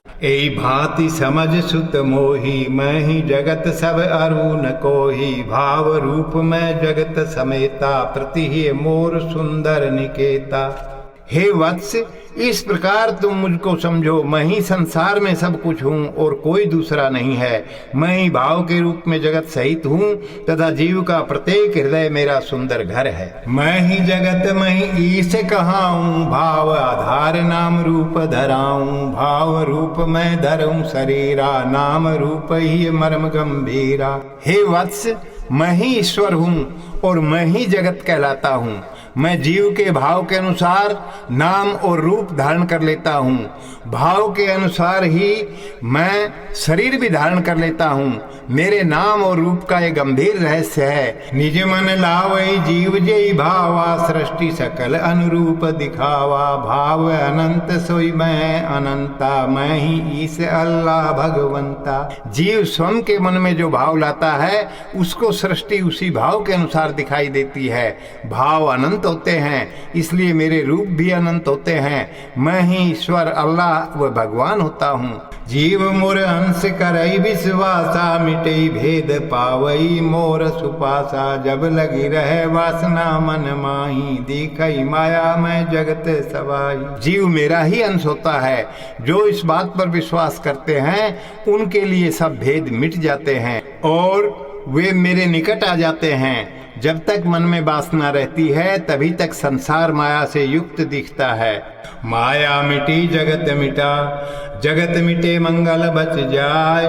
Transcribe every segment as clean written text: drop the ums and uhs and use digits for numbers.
एई भांति समझ सुत मोही, मैं ही जगत सब अरु न कोही। भाव रूप में जगत समेता, प्रति ही मोर सुंदर निकेता। हे वत्स, इस प्रकार तुम मुझको समझो, मैं ही संसार में सब कुछ हूँ और कोई दूसरा नहीं है। मैं ही भाव के रूप में जगत सहित हूँ तथा जीव का प्रत्येक हृदय मेरा सुंदर घर है। मैं ही जगत मैं ही ईश कहाऊँ, भाव आधार नाम रूप धराऊँ। भाव रूप में धरूँ शरीरा, नाम रूप ही मर्म गंभीरा। हे वत्स, मैं ही ईश्वर हूँ और मैं ही जगत कहलाता हूँ। मैं जीव के भाव के अनुसार नाम और रूप धारण कर लेता हूँ। भाव के अनुसार ही मैं शरीर भी धारण कर लेता हूँ। मेरे नाम और रूप का एक गंभीर रहस्य है। निज मन लावई जीव जय भावा, सृष्टि सकल अनुरूप दिखावा। भाव अनंत सोई मैं अनंता, मैं ही ईश अल्लाह भगवंता। जीव स्वयं के मन में जो भाव लाता है उसको सृष्टि उसी भाव के अनुसार दिखाई देती है। भाव अनंत होते हैं, इसलिए मेरे रूप भी अनंत होते हैं। मैं ही ईश्वर अल्लाह व भगवान होता हूँ। जीव मोर अंश करई विश्वासा, मिटई भेद पावई मोर सुपासा। जब लगी रहे वासना मन माही, दिखई माया में जगत सवाई। जीव मेरा ही अंश होता है। जो इस बात पर विश्वास करते हैं उनके लिए सब भेद मिट जाते हैं और वे मेरे निकट आ जाते हैं। जब तक मन में वासना रहती है तभी तक संसार माया से युक्त दिखता है। माया मिटी जगत मिटा, जगत मिटे मंगल बच जाय।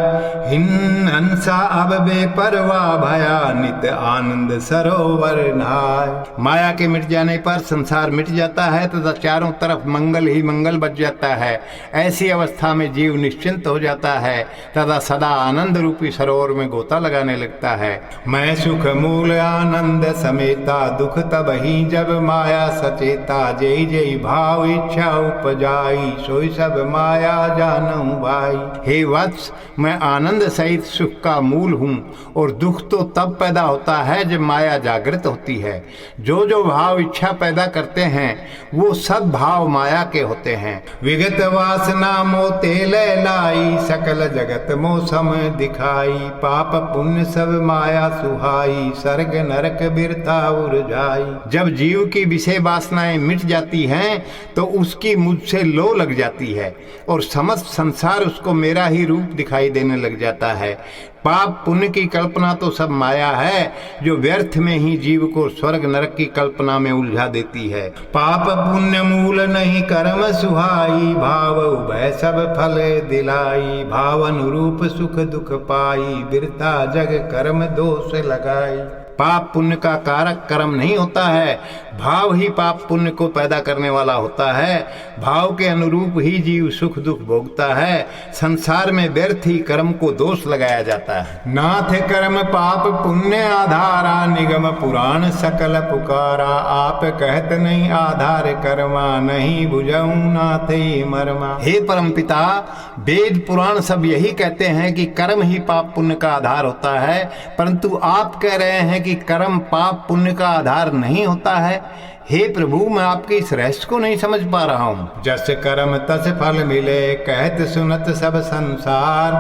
हिन हंसा अब बेपरवा भया, नित आनंद सरोवर नहाय। माया के मिट जाने पर संसार मिट जाता है तथा चारों तरफ मंगल ही मंगल बच जाता है। ऐसी अवस्था में जीव निश्चिंत हो जाता है तथा सदा आनंद रूपी सरोवर में गोता लगाने लगता है। मैं सुख मूल आनंद समेता, दुख तब ही जब माया सचेता। जय जय भाव इच्छा उपजाई, सोई सब माया जानूं भाई। हे वत्स, मैं आनंद सहित सुख का मूल हूँ और दुख तो तब पैदा होता है जब माया जागृत होती है। जो जो भाव इच्छा पैदा करते हैं वो सब भाव माया के होते हैं। विगत वासना मोते लाई, सकल जगत मौसम दिखाई। पाप पुण्य सब माया सुहाई, स्वर्ग नरक बिरथा उर्जाई। जब जीव की विषय वासनाएं मिट जाती हैं तो उसकी मुझसे लो लग जाती है और समस्त संसार उसको मेरा ही रूप दिखाई देने लग जाता है। पाप पुण्य की कल्पना तो सब माया है जो व्यर्थ में ही जीव को स्वर्ग नरक की कल्पना में उलझा देती है। पाप पुण्य मूल नहीं कर्म सुहाई, भाव उभय सब फल दिलाई। भाव अनुरूप सुख दुख पाई, बिरथा जग कर्म दोष लगाई। पाप पुण्य का कारक कर्म नहीं होता है, भाव ही पाप पुण्य को पैदा करने वाला होता है। भाव के अनुरूप ही जीव सुख दुख भोगता है। संसार में व्यर्थ ही कर्म को दोष लगाया जाता है। नाथ कर्म पाप पुण्य आधारा, निगम पुराण सकल पुकारा। आप कहत नहीं आधार कर्मा, नहीं बुझऊं नाथ ही मरमा। हे परम पिता, वेद पुराण सब यही कहते हैं कि कर्म ही पाप पुण्य का आधार होता है, परंतु आप कह रहे हैं कि कर्म पाप पुण्य का आधार नहीं होता है। हे प्रभु, मैं आपके इस रहस्य को नहीं समझ पा रहा हूँ। जस कर्म तस फल मिले, कहत सुनत सब संसार।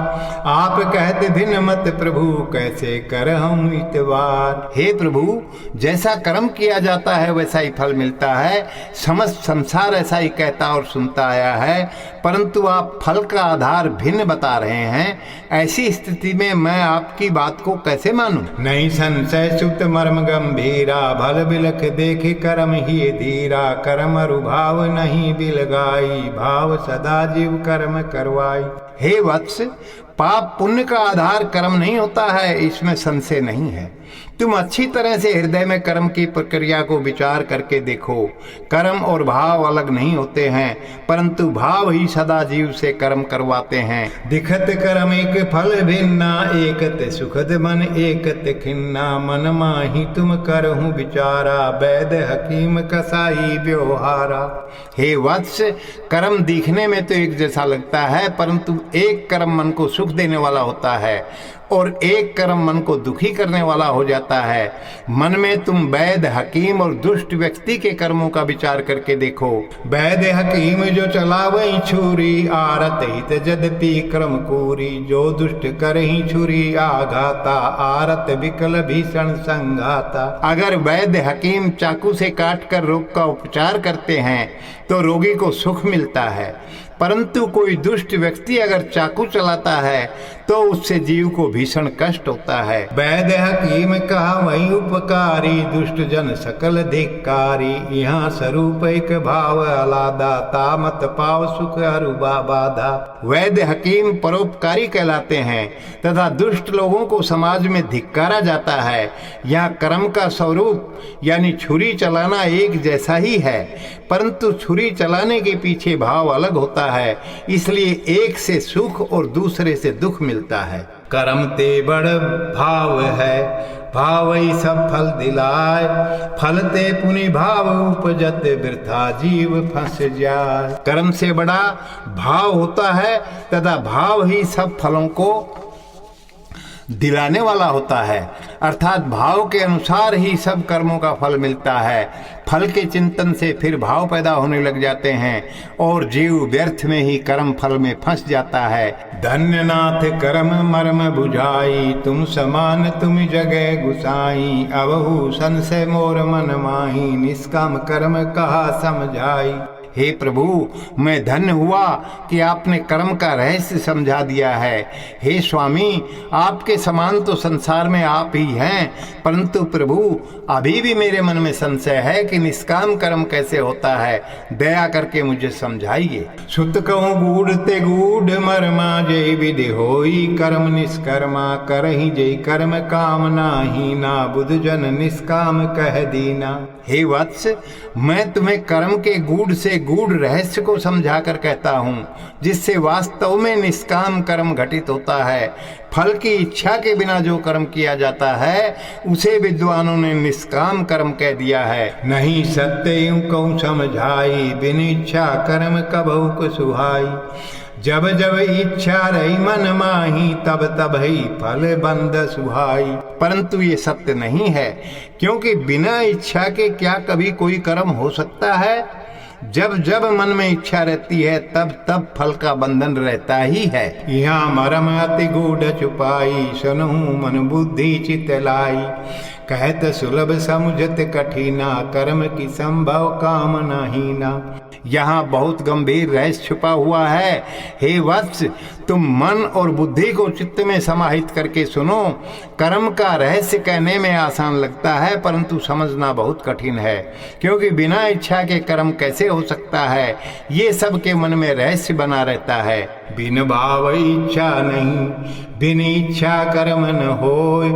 आप कहते भिन्न मत प्रभु, कैसे करहूं इतवार। हे प्रभु, जैसा कर्म किया जाता है वैसा ही फल मिलता है। समस्त संसार ऐसा ही कहता और सुनता आया है, परंतु आप फल का आधार भिन्न बता रहे हैं। ऐसी स्थिति में मैं आपकी बात को कैसे मानूं? नहीं संशय सुत मर्म गंभीरा, भल बिलख देख कर्म ही धीरा। कर्म रुभाव नहीं बिलगाई, भाव सदा जीव कर्म करवाई। हे वत्स, पाप पुण्य का आधार कर्म नहीं होता है, इसमें संशय नहीं है। तुम अच्छी तरह से हृदय में कर्म की प्रक्रिया को विचार करके देखो। कर्म और भाव अलग नहीं होते हैं, परंतु भाव ही सदा जीव से कर्म करवाते हैं। दिखत कर्म एक फल भिन्ना, एकत सुखद मन एकत खिन्ना। मन माही तुम करहु विचारा, वैद हकीम कसाई व्यवहारा। हे वत्स, कर्म दिखने में तो एक जैसा लगता है, परंतु एक कर्म मन को सुख देने वाला होता है और एक कर्म मन को दुखी करने वाला हो जाता है। मन में तुम वैद्य, हकीम और दुष्ट व्यक्ति के कर्मों का विचार करके देखो। वैद्य हकीम जो चलावई छुरी, आरत हित जदपि क्रम पूरी। जो दुष्ट करही छुरी आघाता, आरत विकल भीषण संघाता। अगर वैद्य हकीम चाकू से काटकर रोग का उपचार करते हैं तो रोगी को सुख मिलता है, परंतु कोई दुष्ट व्यक्ति अगर चाकू चलाता है तो उससे जीव को भीषण कष्ट होता है। वैद्य हकीम कहा वही उपकारी, दुष्ट जन सकल धिक्कारी। यहाँ स्वरूप एक भाव अलादा, तामत पाव सुख अरुबा बाधा। वैद्य हकीम परोपकारी कहलाते हैं तथा दुष्ट लोगों को समाज में धिक्कारा जाता है। यहाँ कर्म का स्वरूप यानी छुरी चलाना एक जैसा ही है, परंतु छुरी चलाने के पीछे भाव अलग होता है, इसलिए एक से सुख और दूसरे से दुख मिलता है। कर्म ते बड़ भाव है, भाव ही सब फल दिलाए। फल ते पुनि भाव उपजत, वृथा जीव फंस जाए। कर्म से बड़ा भाव होता है तथा भाव ही सब फलों को दिलाने वाला होता है, अर्थात भाव के अनुसार ही सब कर्मों का फल मिलता है। फल के चिंतन से फिर भाव पैदा होने लग जाते हैं और जीव व्यर्थ में ही कर्म फल में फंस जाता है। धन्य नाथ कर्म मर्म बुझाई, तुम समान तुम जगह गुसाई। अबहु संशय मोर मन माही, निष्काम कर्म कहा समझाई। हे प्रभु, मैं धन्य हुआ कि आपने कर्म का रहस्य समझा दिया है। हे स्वामी, आपके समान तो संसार में आप ही हैं, परंतु प्रभु अभी भी मेरे मन में संशय है कि निष्काम कर्म कैसे होता है। दया करके मुझे समझाइए। सुत कहूँ गूढ़ ते गूढ़ मर्मा, जय विधि होई कर्म निष्कर्मा। करही जय कर्म काम नाही ना, बुध जन निष्काम कह दीना। हे वत्स, मैं तुम्हें कर्म के गूढ़ से गूढ़ रहस्य को समझाकर कहता हूँ, जिससे वास्तव में निष्काम कर्म घटित होता है। फल की इच्छा के बिना जो कर्म किया जाता है उसे विद्वानों ने निष्काम कर्म कह दिया है। नहीं सत्य यूं कहूँ समझाई, बिन इच्छा कर्म कबहु को सुहाई। जब जब इच्छा रही मन माही, तब तब ही फल बंद सुहाई। परंतु ये सत्य नहीं है, क्योंकि बिना इच्छा के क्या कभी कोई कर्म हो सकता है। जब जब मन में इच्छा रहती है तब तब फल का बंधन रहता ही है। यहाँ मरम अति गूढ़ छुपाई, सुनहु मन बुद्धि चित लाई। कहत सुलभ समुझत कठिना, कर्म की संभव कामना हीना। यहाँ बहुत गंभीर रहस्य छुपा हुआ है। हे वत्स, तुम मन और बुद्धि को चित्त में समाहित करके सुनो। कर्म का रहस्य कहने में आसान लगता है, परंतु समझना बहुत कठिन है, क्योंकि बिना इच्छा के कर्म कैसे हो सकता है, ये सब के मन में रहस्य बना रहता है। बिन भाव इच्छा नहीं, बिन इच्छा कर्म न होय।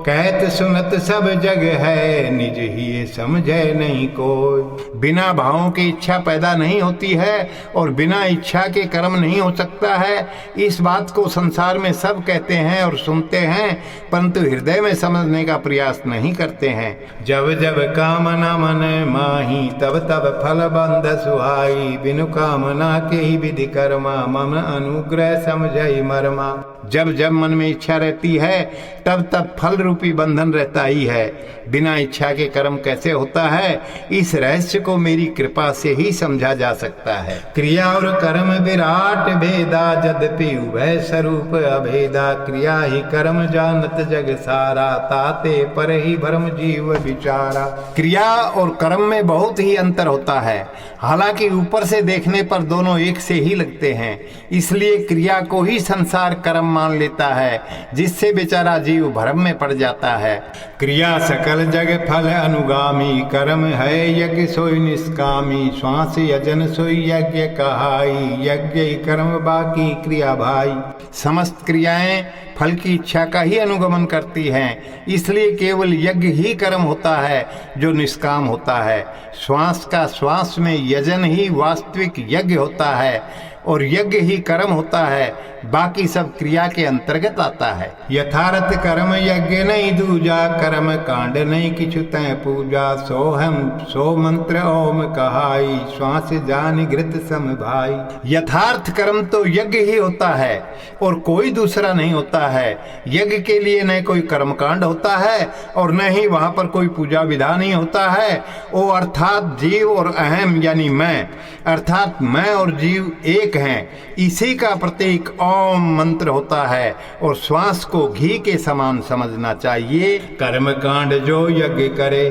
कहत सुनत सब जग है, निज ही समझे नहीं कोई। बिना भावों की इच्छा पैदा नहीं होती है और बिना इच्छा के कर्म नहीं हो सकता है। इस बात को संसार में सब कहते हैं और सुनते हैं, परंतु हृदय में समझने का प्रयास नहीं करते हैं। जब जब कामना मन माही, तब तब फल बंध सुहाई। बिनु कामना के ही विधि कर्मा, मम अनुग्रह समझई मर्मा। जब जब मन में इच्छा रहती है तब तब फल रूपी बंधन रहता ही है। बिना इच्छा के कर्म कैसे होता है, इस रहस्य को मेरी कृपा से ही समझा जा सकता है। क्रिया और कर्म विराट भेदा, यद्यपि उभय स्वरूप अभेदा। क्रिया ही कर्म जानत जग सारा, ताते पर ही भ्रम जीव विचारा। क्रिया और कर्म में बहुत ही अंतर होता है, हालांकि ऊपर से देखने पर दोनों एक से ही लगते हैं। इसलिए क्रिया को ही संसार कर्म मान लेता है, जिससे बेचारा जीव भ्रम में पड़ जाता है। क्रिया सकल जग फल अनुगामी, कर्म है यज्ञ सोई निष्कामी। श्वास यजन सोई यज्ञ कहाई, यज्ञ कर्म बाकी क्रिया भाई। समस्त क्रियाएं फल की इच्छा का ही अनुगमन करती हैं, इसलिए केवल यज्ञ ही कर्म होता है जो निष्काम होता है। श्वास का श्वास में यजन ही वास्तविक यज्ञ होता है। और यज्ञ ही कर्म होता है, बाकी सब क्रिया के अंतर्गत आता है। यथार्थ कर्म यज्ञ नहीं दूजा, कर्म कांड नहीं किछु तै पूजा। सो मंत्र ओम कहाई, श्वास जान घृत सम भाई। यथार्थ कर्म तो यज्ञ ही होता है और कोई दूसरा नहीं होता है। यज्ञ के लिए न कोई कर्मकांड होता है और न ही वहां पर कोई पूजा विधान ही होता है। वो अर्थात जीव और अहम यानी मैं, अर्थात मैं और जीव एक हैं, इसी का प्रतीक ओम मंत्र होता है और श्वास को घी के समान समझना चाहिए। कर्म कांड जो यज्ञ करे,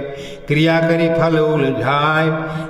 क्रिया करी फल उलझाए।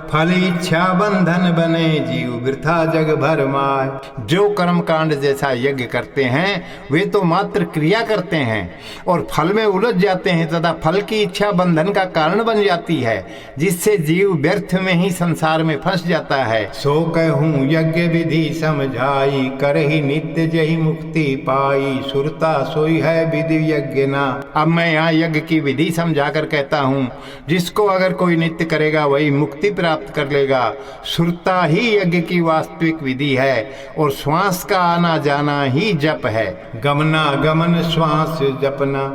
फल इच्छा बंधन बने, जीव वृथा जग भर माय। जो कर्म कांड जैसा यज्ञ करते हैं वे तो मात्र क्रिया करते हैं और फल में उलझ जाते हैं तथा फल की इच्छा बंधन का कारण बन जाती है, जिससे जीव व्यर्थ में ही संसार में फंस जाता है। सो कहूँ यज्ञ विधि समझाई, कर ही नित्य जही मुक्ति पाई। सुरता सोई है विधि यज्ञ ना। अब मैं यहाँ यज्ञ की विधि समझा कर कहता हूँ, जिसको अगर कोई नित्य करेगा वही मुक्ति प्राप्त कर लेगा। सुरता ही यज्ञ की वास्तविक विधि है और श्वास का आना जाना ही जप है। गमना गमन श्वास जपना,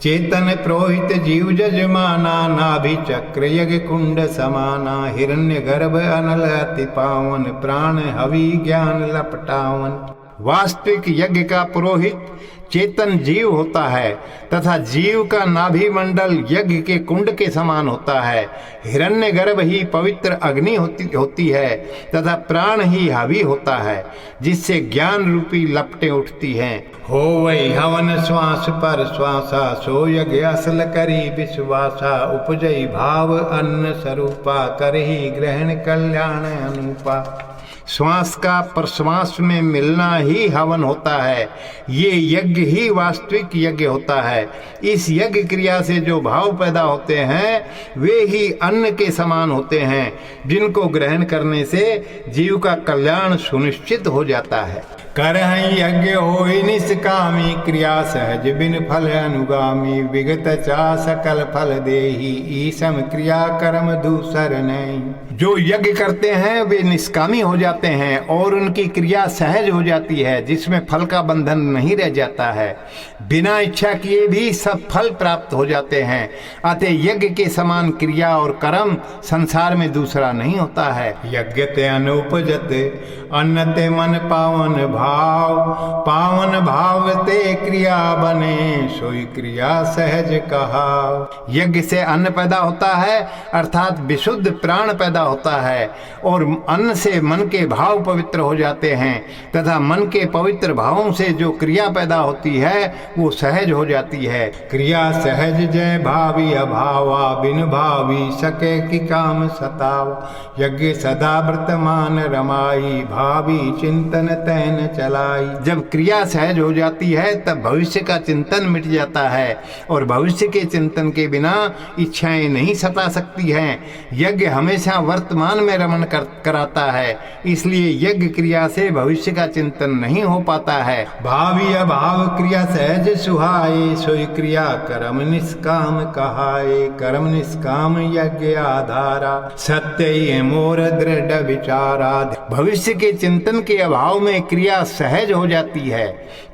चेतन प्रोहित जीव जजमाना। नाभि चक्र यज्ञ कुंड समाना, हिरण्य गर्भ अनल अति पावन। प्राण हवि ज्ञान लपटावन। वास्तविक यज्ञ का पुरोहित चेतन जीव होता है तथा जीव का नाभि मंडल यज्ञ के कुंड के समान होता है। हिरण्य गर्भ ही पवित्र अग्नि होती है तथा प्राण ही हवि होता है, जिससे ज्ञान रूपी लपटें उठती हैं। हो वही हवन श्वास पर श्वासा, सो यज्ञ असल करी विश्वासा। उपजई भाव अन्न स्वरूपा, करही ग्रहण कल्याण अनुपा। श्वास का प्रश्वास में मिलना ही हवन होता है। ये यज्ञ ही वास्तविक यज्ञ होता है। इस यज्ञ क्रिया से जो भाव पैदा होते हैं वे ही अन्न के समान होते हैं, जिनको ग्रहण करने से जीव का कल्याण सुनिश्चित हो जाता है। करहि यज्ञ होई निष्कामी, क्रिया सहज बिन फल अनुगामी। विगत चा सकल फल देही, ईसम क्रिया कर्म दूसर नहीं। जो यज्ञ करते हैं वे निष्कामी हो जाते हैं और उनकी क्रिया सहज हो जाती है, जिसमें फल का बंधन नहीं रह जाता है। बिना इच्छा किए भी सब फल प्राप्त हो जाते हैं। अतः यज्ञ के समान क्रिया और कर्म संसार में दूसरा नहीं होता है। यज्ञ ते अनुपजत अन्न ते मन पावन भाव। पावन भाव ते क्रिया बने, सोई क्रिया सहज कहा। यज्ञ से अन्न पैदा होता है अर्थात विशुद्ध प्राण पैदा होता है और अन्न से मन के भाव पवित्र हो जाते हैं तथा मन के पवित्र भावों से जो क्रिया पैदा होती है वो सहज हो जाती है। क्रिया सहज जय भावी अभावा, बिन भावी सके कि काम सतावा। यज्ञ सदा वर्तमान रमाई, भावी चिंतन तैन चलाई। जब क्रिया सहज हो जाती है तब भविष्य का चिंतन मिट जाता है और भविष्य के चिंतन के बिना इच्छाएं नहीं सता सकती हैं। यज्ञ हमेशा वर्तमान में रमण कराता है, इसलिए यज्ञ क्रिया से भविष्य का चिंतन नहीं हो पाता है। भावी अभाव क्रिया सहज सुहाए, सोई क्रिया कर्म निष्काम कहाए। कर्म निष्काम यज्ञ आधारा, सत्य मोर दृढ़ विचारा। भविष्य के चिंतन के अभाव में क्रिया सहज हो जाती है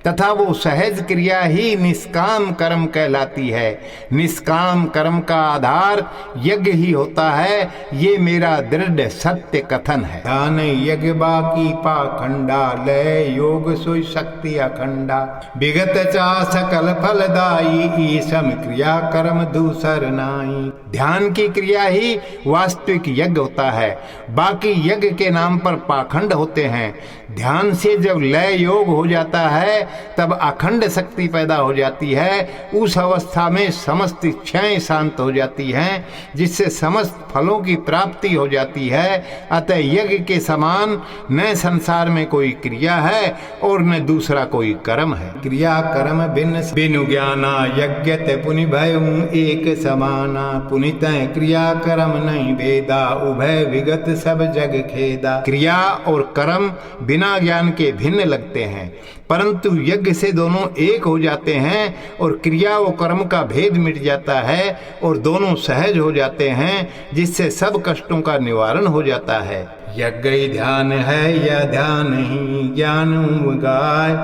तथा वो सहज क्रिया ही निष्काम कर्म कहलाती है। निष्काम कर्म का आधार यज्ञ ही होता है, ये मेरा दृढ़ सत्य कथन है। ध्यान यज्ञ बाकी पाखंडा, लय योग सोई शक्ति अखंडा। विगत चा सकल फलदाई, ईसम क्रिया कर्म दूसर नाई। ध्यान की क्रिया ही वास्तविक यज्ञ होता है, बाकी यज्ञ के नाम पर पाखंड होते हैं। ध्यान से जब लय योग हो जाता है तब अखंड शक्ति पैदा हो जाती है। उस अवस्था में समस्त इच्छाएं शांत हो जाती हैं, जिससे समस्त फलों की प्राप्ति हो जाती है। अतः यज्ञ के समान न संसार में कोई क्रिया है और न दूसरा कोई कर्म है। क्रिया कर्म भिन्न बिनु ज्ञाना, यज्ञ ते पुनि भयउ एक समाना। पुनित क्रिया कर्म नहीं भेदा, उभय विगत सब जग खेदा। क्रिया और कर्म बिना ज्ञान के भिन्न लगते हैं, परंतु यज्ञ से दोनों एक हो जाते हैं और क्रिया व कर्म का भेद मिट जाता है और दोनों सहज हो जाते हैं, जिससे सब कष्टों का निवारण हो जाता है। यज्ञ ध्यान है या ध्यान ही ज्ञान उगाय,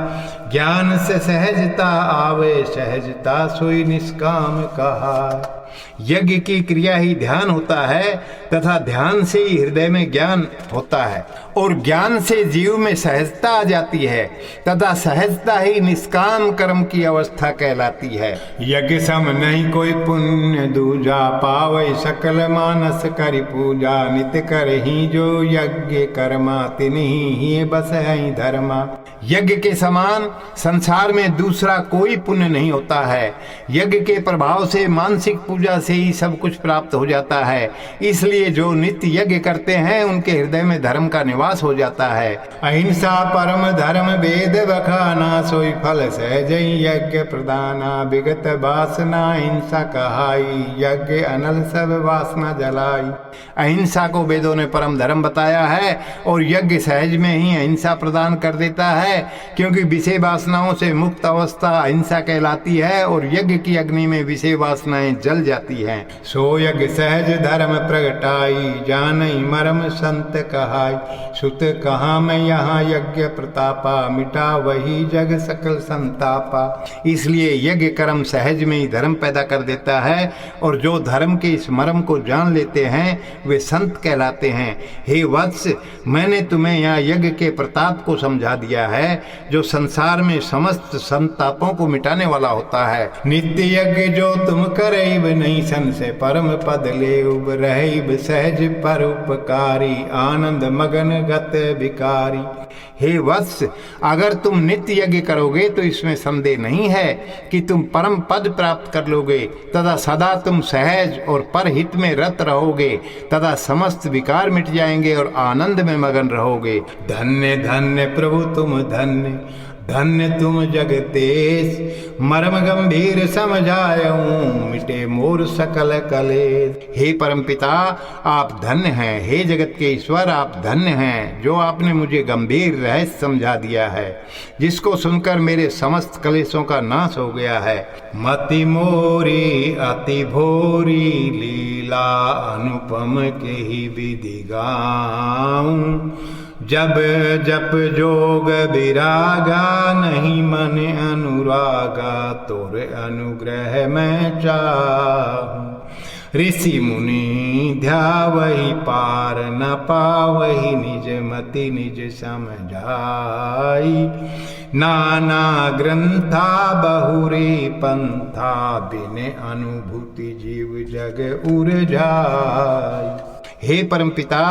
ज्ञान से सहजता आवे, सहजता सोई निष्काम कहा। यज्ञ की क्रिया ही ध्यान होता है तथा ध्यान से ही हृदय में ज्ञान होता है और ज्ञान से जीव में सहजता आ जाती है तथा सहजता ही निष्काम कर्म की अवस्था कहलाती है। यज्ञ सम नहीं कोई पुण्य दूजा, पावै सकल मानस करि पूजा, नित कर ही जो यज्ञ कर्मा, तिन्हि ही बस है धर्मा। यज्ञ के समान संसार में दूसरा कोई पुण्य नहीं होता है। यज्ञ के प्रभाव से मानसिक पूजा से ही सब कुछ प्राप्त हो जाता है, इसलिए जो नित्य यज्ञ करते हैं उनके हृदय में धर्म का निवास हो जाता है। अहिंसा परम धर्म वेद बखाना, सोई फल सहज यज्ञ प्रदाना, विगत वासना हिंसा कहाई, यज्ञ अनल सब वासना जलाई। अहिंसा को वेदों ने परम धर्म बताया है और यज्ञ सहज में ही अहिंसा प्रदान कर देता है, क्योंकि विषय वासनाओं से मुक्त अवस्था अहिंसा कहलाती है और यज्ञ की अग्नि में विषय वासनाएं जल जाती हैं। सो यज्ञ सहज धर्म प्रगटाई, जानई मर्म संत कहाई, सुत कहा मैं यहाँ यज्ञ प्रतापा, मिटा वही जग सकल संतापा। इसलिए यज्ञ कर्म सहज में ही धर्म पैदा कर देता है और जो धर्म के इस मर्म को जान लेते हैं वे संत कहलाते हैं। हे वत्स, मैंने तुम्हें यहाँ यज्ञ के प्रताप को समझा दिया है जो संसार में समस्त संतापों को मिटाने वाला होता है। नित्य यज्ञ जो तुम करेब नहीं सन से, परम पद ले उब रहेब सहज परोपकारी, आनंद मगन गत भिकारी। हे वत्स, अगर तुम नित्य यज्ञ करोगे तो इसमें संदेह नहीं है कि तुम परम पद प्राप्त कर लोगे तथा सदा तुम सहज और परहित में रत रहोगे तथा समस्त विकार मिट जाएंगे और आनंद में मगन रहोगे। धन्य धन्य प्रभु तुम धन्य, धन्य तुम जगतेश, मर्म गंभीर समझाऊं, मिटे मोर सकल कलेश। हे परमपिता, आप धन्य हैं। हे जगत के ईश्वर, आप धन्य हैं जो आपने मुझे गंभीर रहस्य समझा दिया है, जिसको सुनकर मेरे समस्त कलेशों का नाश हो गया है। मति मोरी अति भोरी, लीला अनुपम के ही विधि गाऊं, जब जप जोग विरागा, नहीं मन अनुरागा, तोर अनुग्रह मैं चाहूं। ऋषि मुनि ध्यावहि पार न पावहि, निज मति निज समझाई, नाना ग्रंथा बहुरे पंथा, बिन अनुभूति जीव जग उर जाई। हे परमपिता,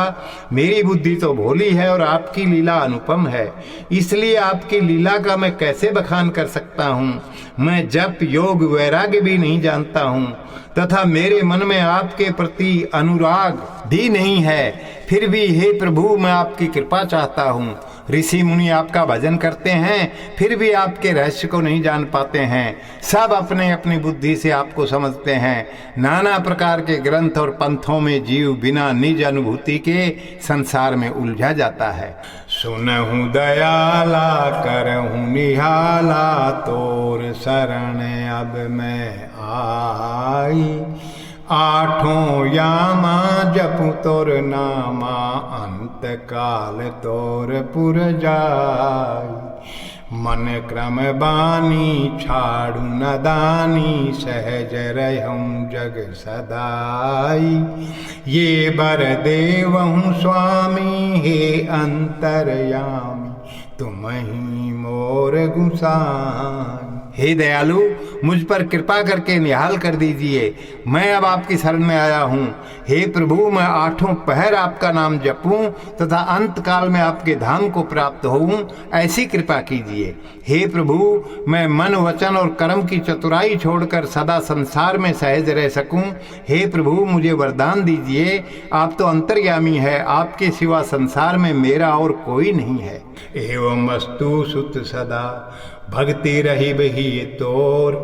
मेरी बुद्धि तो भोली है और आपकी लीला अनुपम है, इसलिए आपकी लीला का मैं कैसे बखान कर सकता हूँ। मैं जप योग वैराग्य भी नहीं जानता हूँ तथा मेरे मन में आपके प्रति अनुराग भी नहीं है, फिर भी हे प्रभु मैं आपकी कृपा चाहता हूँ। ऋषि मुनि आपका भजन करते हैं फिर भी आपके रहस्य को नहीं जान पाते हैं। सब अपने अपनी बुद्धि से आपको समझते हैं। नाना प्रकार के ग्रंथ और पंथों में जीव बिना निज अनुभूति के संसार में उलझा जाता है। सुनहु दयाला करहु निहाला, तोर शरण अब मैं आई, आठों यामा जपु तोर नामा, अंत काल तोर पुर जाई। मन क्रम बानी छाड़ू नदानी, सहज रहूं जग सदाई। ये बर देवहूँ स्वामी, हे अंतरयामी, तुम ही मोर गुसाई। हे दयालु, मुझ पर कृपा करके निहाल कर दीजिए, मैं अब आपकी शरण में आया हूँ। हे प्रभु, मैं आठों पहर आपका नाम जपूं तथा अंत काल में आपके धाम को प्राप्त होऊं, ऐसी कृपा कीजिए। हे प्रभु, मैं मन वचन और कर्म की चतुराई छोड़कर सदा संसार में सहज रह सकूं। हे प्रभु, मुझे वरदान दीजिए। आप तो अंतर्यामी है, आपके सिवा संसार में मेरा और कोई नहीं है। एवं वस्तु सुत सदा भक्ति रही बही तोर,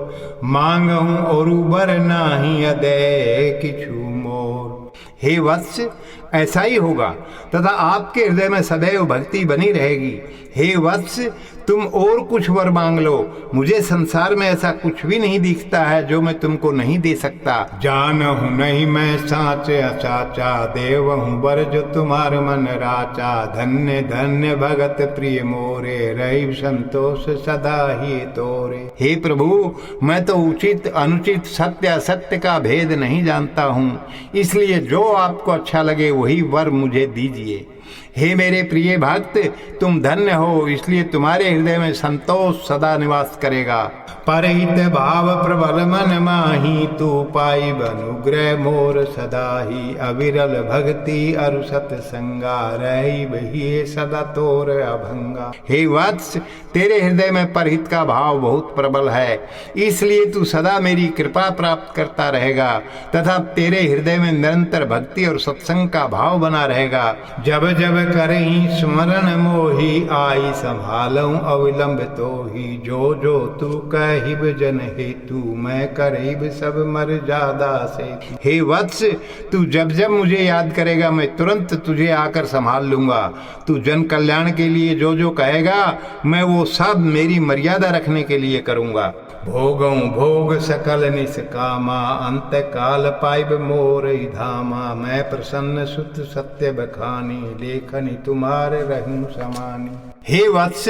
मांगहूँ और बर नाही अदय किछु मोर। हे वत्स, ऐसा ही होगा तथा आपके हृदय में सदैव भक्ति बनी रहेगी। हे वत्स, तुम और कुछ वर मांग लो, मुझे संसार में ऐसा कुछ भी नहीं दिखता है जो मैं तुमको नहीं दे सकता। जानहु नहीं मैं साचे असाचा, देव हूँ वर जो तुम्हार मन राचा। धन्य धन्य भगत प्रिय मोरे, रही संतोष सदा ही तोरे। हे प्रभु, मैं तो उचित अनुचित सत्य असत्य का भेद नहीं जानता हूँ, इसलिए जो आपको अच्छा लगे वही वर मुझे दीजिए। हे मेरे प्रिय भक्त, तुम धन्य हो, इसलिए तुम्हारे हृदय में संतोष सदा निवास करेगा। परहित भाव प्रबल मन माही, तू पाई अनुग्रह मोर सदाही। अविरल भक्ति अरु सत्संगा, रही बही सदा तोर अभंगा। हे वत्स, तेरे हृदय में परहित का भाव बहुत प्रबल है, इसलिए तू सदा मेरी कृपा प्राप्त करता रहेगा तथा तेरे हृदय में निरंतर भक्ति और सत्संग का भाव बना रहेगा। जब जब करही स्मरण मोही, आई संभालऊं अविलंब तोही। जो जो तू कहिब जन हेतु, मैं करीब सब मर्यादा से। हे वत्स, तू जब जब मुझे याद करेगा मैं तुरंत तुझे आकर संभाल लूंगा। तू जन कल्याण के लिए जो जो कहेगा मैं वो सब मेरी मर्यादा रखने के लिए करूंगा। भोगौ भोग सकल निष्कामा, अंत काल पाइब मोर धामा। मैं प्रसन्न सुत सत्य बखानी, लेखनी तुम्हारे रहूं समानी। हे वत्स,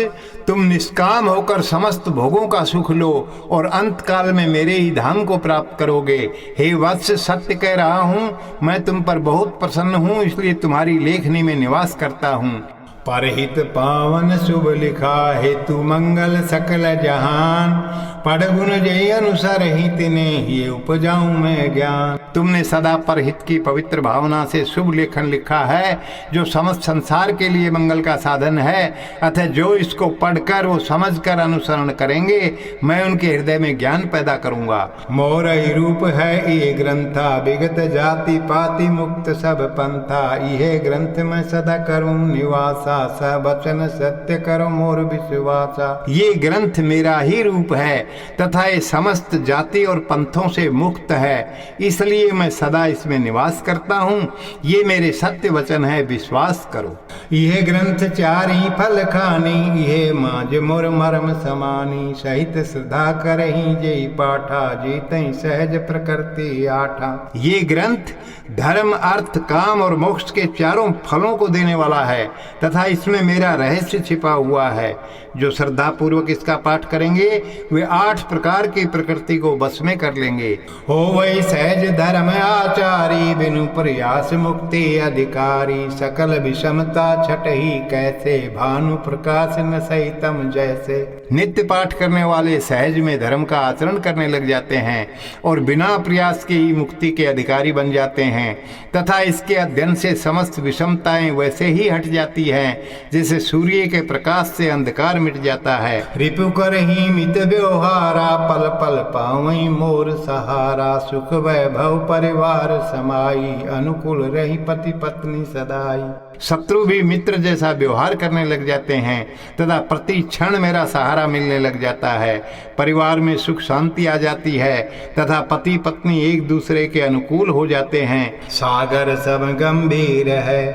तुम निष्काम होकर समस्त भोगों का सुख लो और अंत काल में मेरे ही धाम को प्राप्त करोगे। हे वत्स, सत्य कह रहा हूँ, मैं तुम पर बहुत प्रसन्न हूँ, इसलिए तुम्हारी लेखनी में निवास करता हूँ। परहित पावन शुभ लिखा, हेतु मंगल सकल जहान। पढ़ गुण जय अनुसार ही तिने, ये उपजाऊं मैं ज्ञान। तुमने सदा परहित की पवित्र भावना से शुभ लेखन लिखा है, जो समस्त संसार के लिए मंगल का साधन है। अतः जो इसको पढ़कर वो समझकर अनुसरण करेंगे, मैं उनके हृदय में ज्ञान पैदा करूंगा। मोर ही रूप है ये ग्रंथा, विगत जाति पाति मुक्त सब पंथा। यह ग्रंथ मैं सदा करूं निवासा, सब वचन सत्य करो मोर विश्वासा। ये ग्रंथ मेरा ही रूप है तथा ये समस्त जाति और पंथों से मुक्त है, इसलिए मैं सदा इसमें निवास करता हूँ। ये मेरे सत्य वचन है, विश्वास करो। यह ग्रंथ चारी फल खानी, यह माज मोर मर्म समानी। सहित श्रद्धा करही जय पाठा, जीतहि सहज प्रकृति आठा। ये ग्रंथ धर्म अर्थ काम और मोक्ष के चारों फलों को देने वाला है तथा इसमें मेरा रहस्य छिपा हुआ है। जो श्रद्धा पूर्वक इसका पाठ करेंगे वे 8 प्रकार की प्रकृति को बस में कर लेंगे। हो वही सहज धर्म आचारी, बिनु प्रयास मुक्ति अधिकारी। सकल विषमता छटही कैसे, भानु प्रकाश न सहितम जैसे। नित्य पाठ करने वाले सहज में धर्म का आचरण करने लग जाते हैं और बिना प्रयास के ही मुक्ति के अधिकारी बन जाते हैं तथा इसके अध्ययन से समस्त विषमताएं वैसे ही हट जाती हैं जैसे सूर्य के प्रकाश से अंधकार मिट जाता है। रिपु करही मित व्यवहारा, पल पल पावई मोर सहारा। सुख वैभव परिवार समाई, अनुकूल रही पति पत्नी सदाई। शत्रु भी मित्र जैसा व्यवहार करने लग जाते हैं तथा प्रति क्षण मेरा सहारा मिलने लग जाता है। परिवार में सुख शांति आ जाती है तथा पति पत्नी एक दूसरे के अनुकूल हो जाते हैं। सागर सब गंभीर है,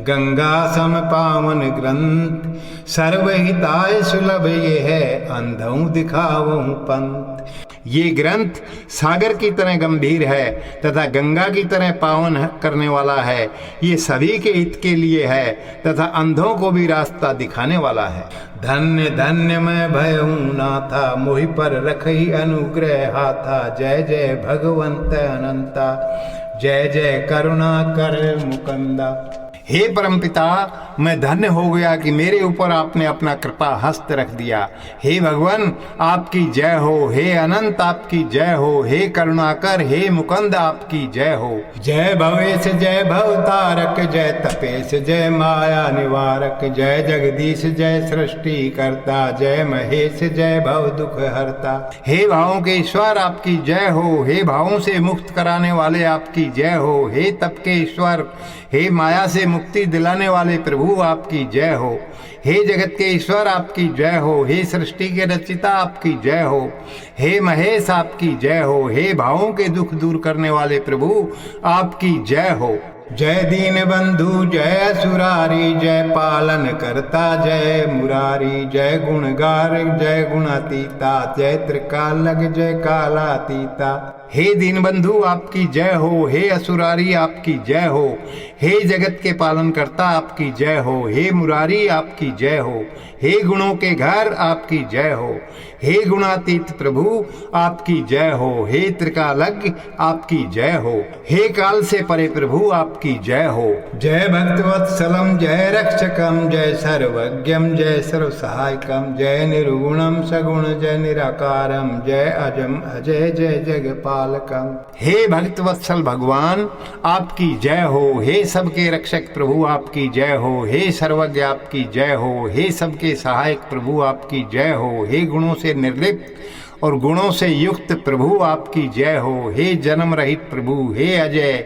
गंगा सम पावन ग्रंथ। सर्वहिताय सुलभ ये है, अंधों दिखावहु पंथ। ये ग्रंथ सागर की तरह गंभीर है तथा गंगा की तरह पावन करने वाला है। ये सभी के हित के लिए है तथा अंधों को भी रास्ता दिखाने वाला है। धन्य धन्य मैं भयहूँ नाथा, मोहि पर रखही अनुग्रह हाथा। जय जय भगवंत अनंता, जय जय करुणा कर मुकंदा। हे परमपिता, मैं धन्य हो गया कि मेरे ऊपर आपने अपना कृपा हस्त रख दिया। हे भगवान, आपकी जय हो। हे अनंत, आपकी जय हो। हे करुणाकर, हे मुकुंद, आपकी जय हो। जय भवेश, जय भवतारक, जय तपेश, जय माया निवारक। जय जगदीश, जय सृष्टि करता, जय महेश, जय भव दुख हरता। हे भावों के ईश्वर, आपकी जय हो। हे भावों से मुक्त कराने वाले, आपकी जय हो। हे तप के ईश्वर, हे माया से मुक्ति दिलाने वाले प्रभु, आपकी जय हो। हे जगत के ईश्वर, आपकी जय हो। हे सृष्टि के रचिता, आपकी जय हो। हे महेश, आपकी जय हो। हे भावों के दुख दूर करने वाले प्रभु, आपकी जय हो। जय दीन बंधु जय असुरारी, जय पालन करता जय मुरारी, जय गुणगार जय गुणातीता, जय त्रिकालज्ञ जय कालातीता। हे दीन बंधु आपकी जय हो, हे असुरारी आपकी जय हो, हे जगत के पालन करता आपकी जय हो, हे मुरारी आपकी जय हो, हे गुणों के घर आपकी जय हो, हे गुणातीत प्रभु आपकी जय हो, हे त्रिकालज्ञ आपकी जय हो, हे काल से परे प्रभु आपकी जय हो। जय भक्तवत्सलम जय रक्षकम, जय सर्वज्ञम जय सर्व सहायकम, जय निर्गुणम सगुण जय निराकारम, जय अजम अजय जय जगपालकम। हे भक्तवत्सल भगवान आपकी जय हो, हे सबके रक्षक प्रभु आपकी जय हो, हे सर्वज्ञ आपकी जय हो, हे सबके सहायक प्रभु आपकी जय हो, हे गुणों से निर्लिप्त और गुणों से युक्त प्रभु आपकी जय हो, हे जन्म रहित प्रभु, हे अजय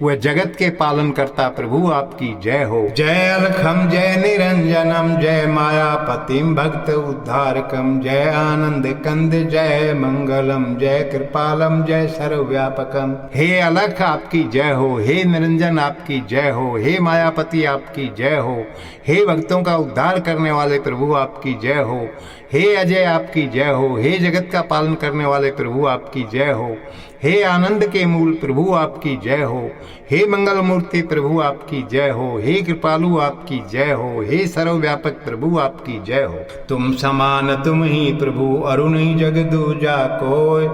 वह जगत के पालन करता प्रभु आपकी जय हो। जय अलखम जय निरंजनम, जय मायापतिम भक्त उद्धारकम, जय आनंद कंद जय मंगलम, जय कृपालम जय सर्वव्यापकम। हे अलख आपकी जय हो, हे निरंजन आपकी जय हो, हे मायापति आपकी जय हो, हे भक्तों का उद्धार करने वाले प्रभु आपकी जय हो, हे अजय आपकी जय हो, हे जगत का पालन करने वाले प्रभु आपकी जय हो, हे आनंद के मूल प्रभु आपकी जय हो, हे मंगल मूर्ति प्रभु आपकी जय हो, हे कृपालु आपकी जय हो, हे सर्वव्यापक प्रभु आपकी जय हो। तुम समान तुम ही प्रभु अरुण ही जग दूजा कोय,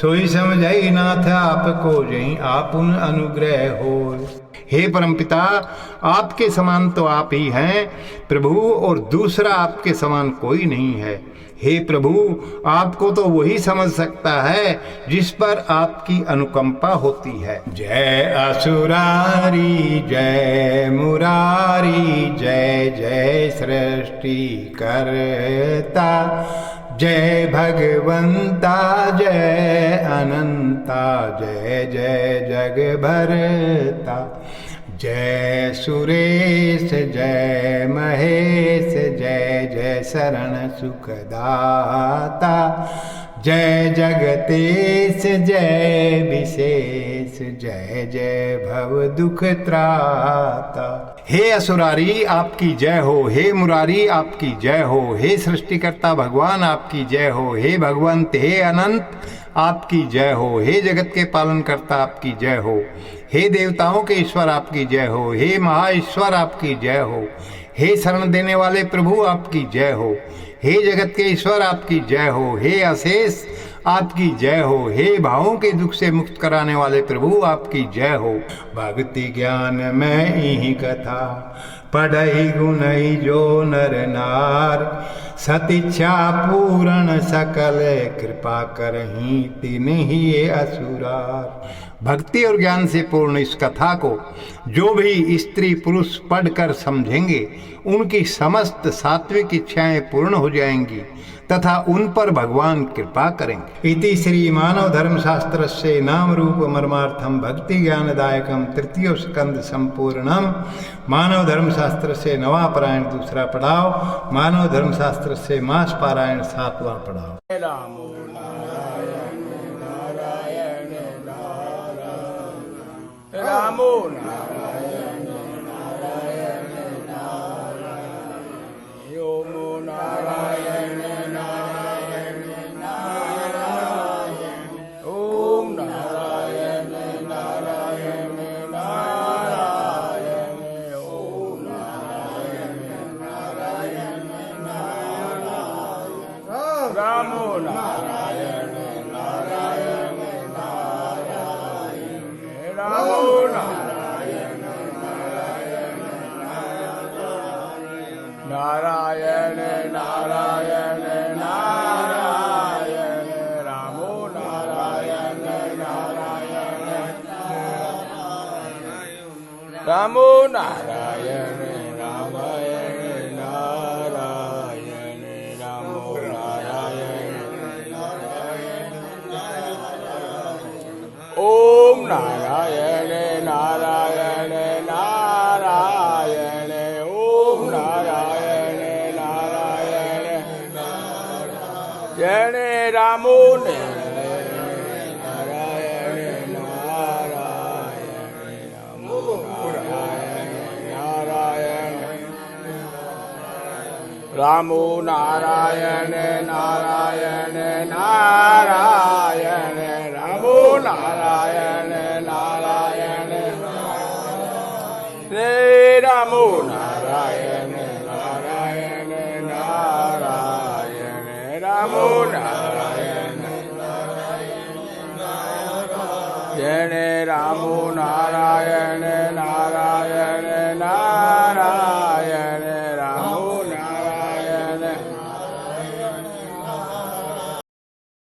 सोई समझई नाथ आपको जई आपुन अनुग्रह हो। हे परमपिता आपके समान तो आप ही हैं प्रभु, और दूसरा आपके समान कोई नहीं है। हे प्रभु आपको तो वही समझ सकता है जिस पर आपकी अनुकंपा होती है। जय असुरारी जय मुरारी, जय जय सृष्टि करता, जय भगवंता जय अनंता, जय जय जग भरता, जय सुरेश जय महेश, जय जय शरण सुखदाता, जय जगतेश जय विशेष, जय जय भव दुख त्राता। हे असुरारी आपकी जय हो, हे मुरारी आपकी जय हो, हे सृष्टिकर्ता भगवान आपकी जय हो, हे भगवंत हे अनंत आपकी जय हो, हे जगत के पालन करता आपकी जय हो, हे देवताओं के ईश्वर आपकी जय हो, हे महा ईश्वर आपकी जय हो, हे शरण देने वाले प्रभु आपकी जय हो, हे जगत के ईश्वर आपकी जय हो, हे अशेष आपकी जय हो, हे भावों के दुख से मुक्त कराने वाले प्रभु आपकी जय हो। भक्ति ज्ञान में ही कथा पढ़ई गुणई जो नर नार, सतिच्छा पूर्ण सकल कृपा करही तिन्हि असुरार। भक्ति और ज्ञान से पूर्ण इस कथा को जो भी स्त्री पुरुष पढ़कर समझेंगे उनकी समस्त सात्विक इच्छाएं पूर्ण हो जाएंगी तथा उन पर भगवान कृपा करेंगे। इति श्री मानव धर्म शास्त्र से नाम रूप मर्मार्थम भक्ति ज्ञानदायकम तृतीय स्कंद संपूर्णम। मानव धर्म शास्त्र से नवा पारायण दूसरा पढ़ाओ, मानव धर्म शास्त्र से मास पारायण सातवां पढ़ाओ। रामो नारायण नारायण नारायण, ओमो नारायण नारायण नारायण, ओम नारायण नारायण नारायण, ओम नारायण नारायण नारायण, रामो नारायण नारायण नारायण, रामो नारायण नारायण नारायण नारायण नारायण, रामो नारायण नारायण रामो नारायण नारायण नारायण, रामो नारायण नारायण, ओम नारायण नारायण नारायण, ओम नारायण नारायण नारायण, जय रामो नारायण नारायण, रामो रामो नारायण नारायण नारायण रामो नारायण नारायण रे रामो नारायण नारायण नारायण रामो नारायण जय रामो नारायण नारायण